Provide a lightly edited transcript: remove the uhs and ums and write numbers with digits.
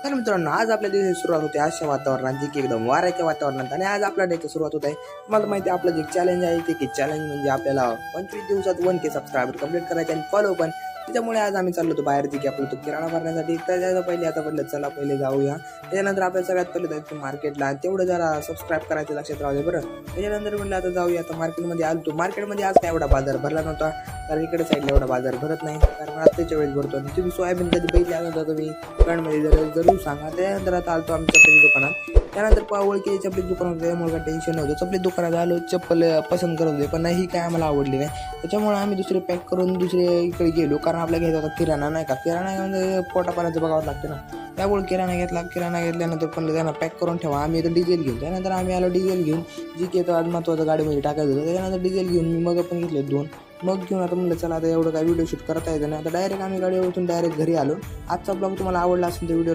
तर मित्रांनो आज आपल्या दिवसाची सुरुवात होते अशा वातावरणात जे की एकदम वाऱ्याच्या वातावरणात आणि आज आपल्या डेची सुरुवात होत आहे. मला माहिती आहे आपलं जे चॅलेंज आहे ते की चॅलेंज म्हणजे आपल्याला 25 दिवसात 1K सबस्क्रायबर कंप्लीट करायचे आणि फॉलो पण. त्याच्यामुळे आज आम्ही चाललो होतो बाहेर की आपलं तो किराणा भरण्यासाठी. तर त्याच्या पहिले आता पडलं चला पहिले जाऊया. त्याच्यानंतर आपल्याला सगळ्यात पहिले जायचं मार्केटला. तेवढं जरा सबस्क्राईब करायचं लक्षात राहू दे बरं. त्याच्यानंतर म्हणलं आता जाऊया आता मार्केटमध्ये आलो. मार्केटमध्ये आज काय एवढा बाजार भरला नव्हता कारण इकडे साईडला एवढा बाजार भरत नाही कारण रात्रीच्या वेळेस भरतो. आणि तुम्ही सोयाबीन कधी बैल आला होता तुम्ही कमेंटमध्ये जरूर सांगा. त्यानंतर आता आलतो आम्ही चपलीच्या दुकानात. त्यानंतर ओळखी चपली दुकान होते त्यामुळे काय टेन्शन नव्हतं. चपली दुकानात आलो चप्पल पसंत करत होते पण ही काय आम्हाला आवडली नाही. त्याच्यामुळे आम्ही दुसरे पॅक करून दुसरे इकडे गेलो कारण आपल्याला घ्यायचा होता किराणा नाही का. किराणा म्हणजे पोटापाण्याचं बघावं लागतं ना. त्यामुळे किराणा घेतला. किराणा घेतल्यानंतर पण त्यांना पॅक करून ठेवा. आम्ही इथं डिझेल घेऊन त्यानंतर आम्ही आलो डिझेल घेऊन जी की आज महत्त्वाचं गाडीमध्ये टाकायचं होतं. त्याच्यानंतर डिझेल घेऊन मी मग पण घेतले 2 मग घेऊन आता म्हणलं चला आता एवढं काय व्हिडिओ शूट करता येतं नाही. आता डायरेक्ट आम्ही गाडीवरून डायरेक्ट घरी आलो. आजचा ब्लॉग तुम्हाला आवडला असेल तर व्हिडिओ